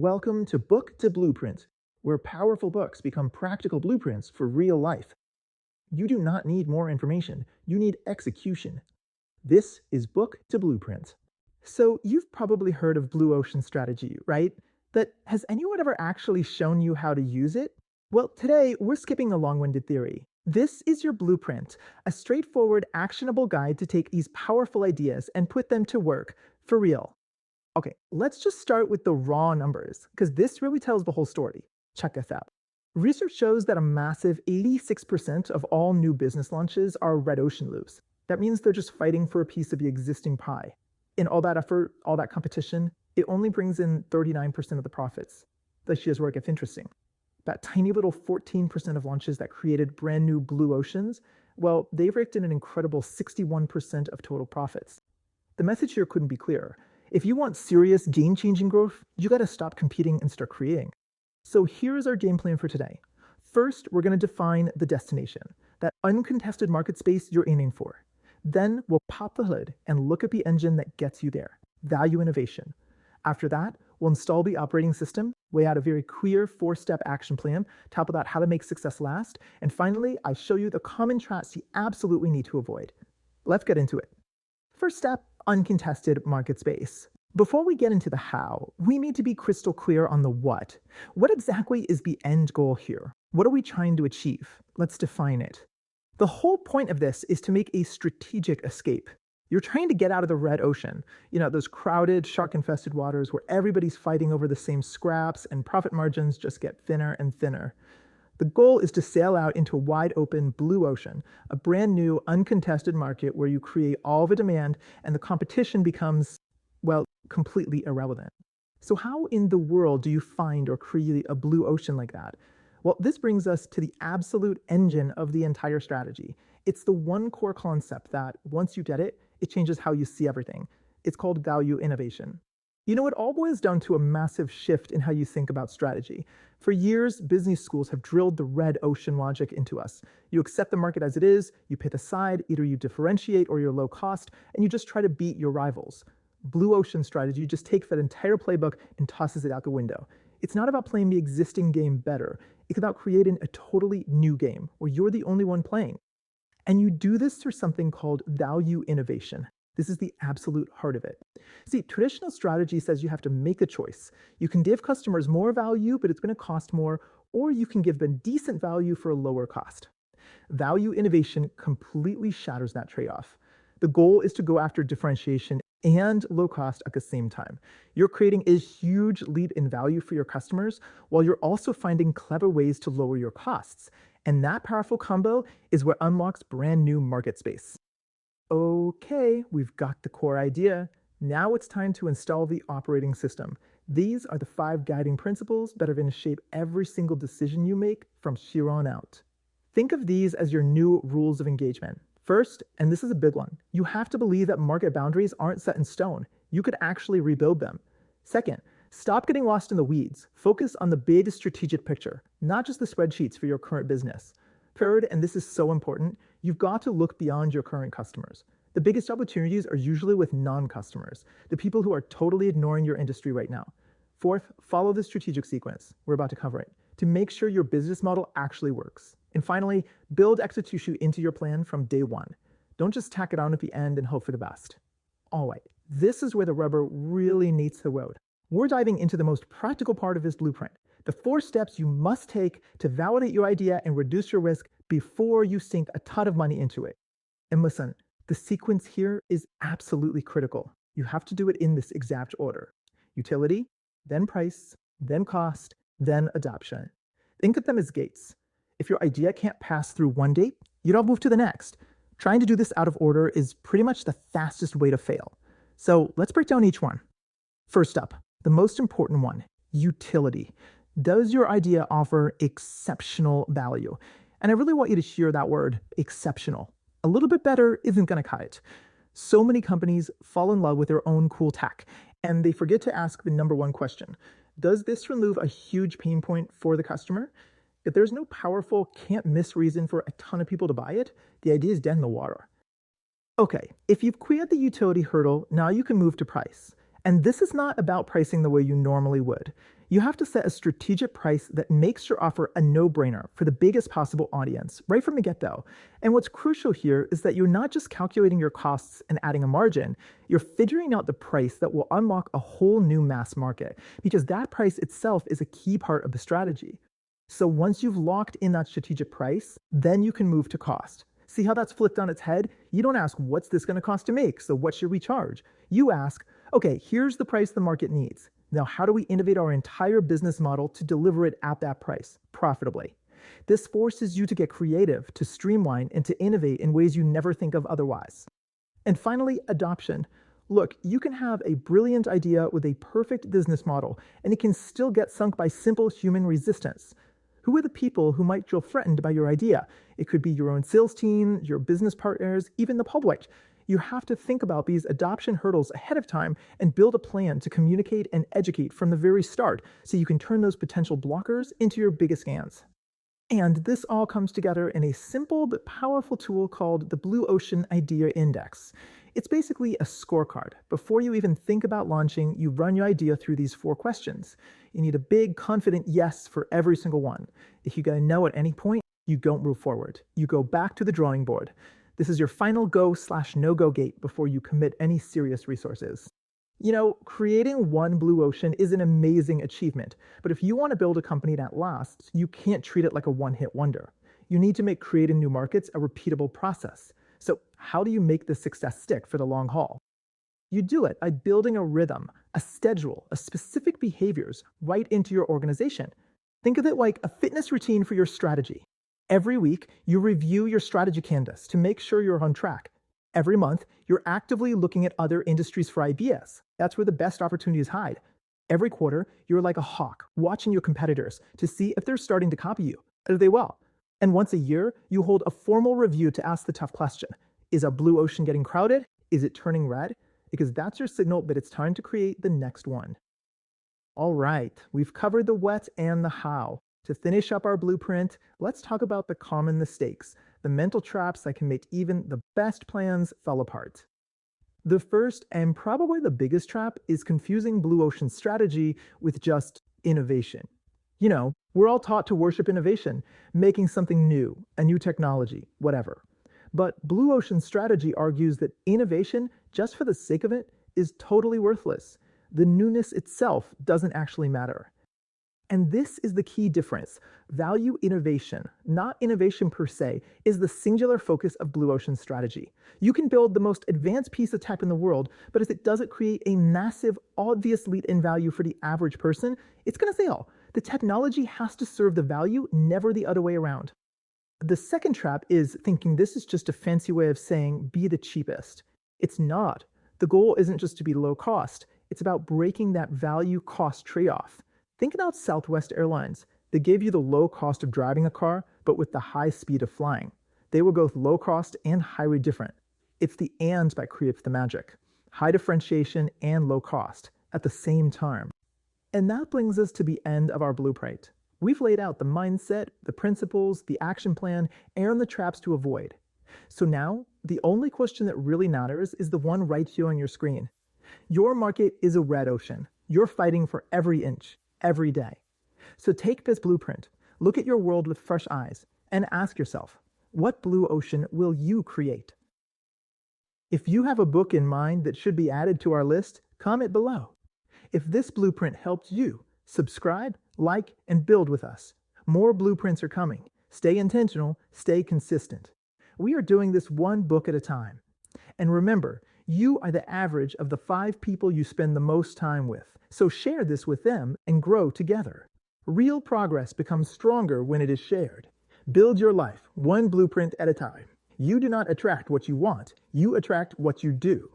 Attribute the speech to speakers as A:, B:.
A: Welcome to Book to Blueprint, where powerful books become practical blueprints for real life. You do not need more information, you need execution. This is Book to Blueprint. So, you've probably heard of Blue Ocean strategy, right? But has anyone ever actually shown you how to use it? Well, today we're skipping the long winded theory. This is your blueprint, a straightforward, actionable guide to take these powerful ideas and put them to work for real. Okay, let's just start with the raw numbers, because this really tells the whole story. Check this out. Research shows that a massive 86% of all new business launches are red ocean loops. That means they're just fighting for a piece of the existing pie. In all that effort, all that competition, it only brings in 39% of the profits. That's just where it gets interesting. That tiny little 14% of launches that created brand new blue oceans, well, they've raked in an incredible 61% of total profits. The message here couldn't be clearer. If you want serious game-changing growth, you gotta stop competing and start creating. So here's our game plan for today. First, we're gonna define the destination, that uncontested market space you're aiming for. Then we'll pop the hood and look at the engine that gets you there, value innovation. After that, we'll install the operating system, lay out a very clear 4-step action plan, top of that how to make success last, and finally, I show you the common traps you absolutely need to avoid. Let's get into it. First step, uncontested market space. Before we get into the how, we need to be crystal clear on the what. What exactly is the end goal here? What are we trying to achieve? Let's define it. The whole point of this is to make a strategic escape. You're trying to get out of the red ocean, those crowded, shark-infested waters where everybody's fighting over the same scraps and profit margins just get thinner and thinner. The goal is to sail out into a wide open blue ocean, a brand new uncontested market where you create all the demand and the competition becomes, well, completely irrelevant. So how in the world do you find or create a blue ocean like that? Well, this brings us to the absolute engine of the entire strategy. It's the one core concept that, once you get it, it changes how you see everything. It's called value innovation. It all boils down to a massive shift in how you think about strategy. For years, business schools have drilled the red ocean logic into us. You accept the market as it is, you pick a side, either you differentiate or you're low cost, and you just try to beat your rivals. Blue ocean strategy just takes that entire playbook and tosses it out the window. It's not about playing the existing game better. It's about creating a totally new game where you're the only one playing. And you do this through something called value innovation. This is the absolute heart of it. See, traditional strategy says you have to make a choice. You can give customers more value, but it's going to cost more, or you can give them decent value for a lower cost. Value innovation completely shatters that trade-off. The goal is to go after differentiation and low cost at the same time. You're creating a huge leap in value for your customers, while you're also finding clever ways to lower your costs. And that powerful combo is what unlocks brand new market space. Okay, we've got the core idea. Now it's time to install the operating system. These are the 5 guiding principles that are going to shape every single decision you make from here on out. Think of these as your new rules of engagement. First, and this is a big one, you have to believe that market boundaries aren't set in stone. You could actually rebuild them. Second, stop getting lost in the weeds. Focus on the big strategic picture, not just the spreadsheets for your current business. Third, and this is so important, you've got to look beyond your current customers. The biggest opportunities are usually with non-customers, the people who are totally ignoring your industry right now. Fourth, follow the strategic sequence. We're about to cover it, to make sure your business model actually works. And finally, build execution into your plan from day one. Don't just tack it on at the end and hope for the best. All right, this is where the rubber really meets the road. We're diving into the most practical part of this blueprint, the 4 steps you must take to validate your idea and reduce your risk before you sink a ton of money into it. And listen, the sequence here is absolutely critical. You have to do it in this exact order. Utility, then price, then cost, then adoption. Think of them as gates. If your idea can't pass through one gate, you don't move to the next. Trying to do this out of order is pretty much the fastest way to fail. So let's break down each one. First up, the most important one, utility. Does your idea offer exceptional value? And I really want you to hear that word, exceptional. A little bit better isn't going to cut it. So many companies fall in love with their own cool tech, and they forget to ask the number one question. Does this remove a huge pain point for the customer? If there's no powerful, can't-miss reason for a ton of people to buy it, the idea is dead in the water. Okay, if you've cleared the utility hurdle, now you can move to price. And this is not about pricing the way you normally would. You have to set a strategic price that makes your offer a no-brainer for the biggest possible audience right from the get-go. And what's crucial here is that you're not just calculating your costs and adding a margin, you're figuring out the price that will unlock a whole new mass market, because that price itself is a key part of the strategy. So once you've locked in that strategic price, then you can move to cost. See how that's flipped on its head? You don't ask, what's this going to cost to make? So what should we charge? You ask, okay, here's the price the market needs. Now, how do we innovate our entire business model to deliver it at that price profitably? This forces you to get creative, to streamline, and to innovate in ways you never think of otherwise. And finally, adoption. Look, you can have a brilliant idea with a perfect business model, and it can still get sunk by simple human resistance. Who are the people who might feel threatened by your idea? It could be your own sales team, your business partners, even the public. You have to think about these adoption hurdles ahead of time and build a plan to communicate and educate from the very start so you can turn those potential blockers into your biggest gains. And this all comes together in a simple but powerful tool called the Blue Ocean Idea Index. It's basically a scorecard. Before you even think about launching, you run your idea through these 4 questions. You need a big, confident yes for every single one. If you get a no at any point, you don't move forward. You go back to the drawing board. This is your final go/no-go gate before you commit any serious resources. You know, creating one blue ocean is an amazing achievement, but if you want to build a company that lasts, you can't treat it like a one-hit wonder. You need to make creating new markets a repeatable process. So how do you make this success stick for the long haul? You do it by building a rhythm, a schedule, a specific behaviors right into your organization. Think of it like a fitness routine for your strategy. Every week, you review your strategy canvas to make sure you're on track. Every month, you're actively looking at other industries for ideas. That's where the best opportunities hide. Every quarter, you're like a hawk, watching your competitors to see if they're starting to copy you. Are they well? And once a year, you hold a formal review to ask the tough question. Is a blue ocean getting crowded? Is it turning red? Because that's your signal that it's time to create the next one. All right, we've covered the what and the how. To finish up our blueprint, let's talk about the common mistakes, the mental traps that can make even the best plans fall apart. The first and probably the biggest trap is confusing blue ocean strategy with just innovation. You know, we're all taught to worship innovation, making something new, a new technology, whatever. But blue ocean strategy argues that innovation, just for the sake of it, is totally worthless. The newness itself doesn't actually matter. And this is the key difference. Value innovation, not innovation per se, is the singular focus of blue ocean strategy. You can build the most advanced piece of tech in the world, but if it doesn't create a massive, obvious leap in value for the average person, it's going to fail. The technology has to serve the value, never the other way around. The second trap is thinking this is just a fancy way of saying be the cheapest. It's not. The goal isn't just to be low cost. It's about breaking that value-cost trade-off. Think about Southwest Airlines. They gave you the low cost of driving a car, but with the high speed of flying. They were both low cost and highly different. It's the and that creates the magic. High differentiation and low cost at the same time. And that brings us to the end of our blueprint. We've laid out the mindset, the principles, the action plan, and the traps to avoid. So now, the only question that really matters is the one right here on your screen. Your market is a red ocean. You're fighting for every inch, every day. So take this blueprint, look at your world with fresh eyes, and ask yourself, what blue ocean will you create? If you have a book in mind that should be added to our list, comment below. If this blueprint helped you, subscribe, like, and build with us. More blueprints are coming. Stay intentional, stay consistent. We are doing this one book at a time. And remember, you are the average of the 5 people you spend the most time with. So share this with them and grow together. Real progress becomes stronger when it is shared. Build your life one blueprint at a time. You do not attract what you want. You attract what you do.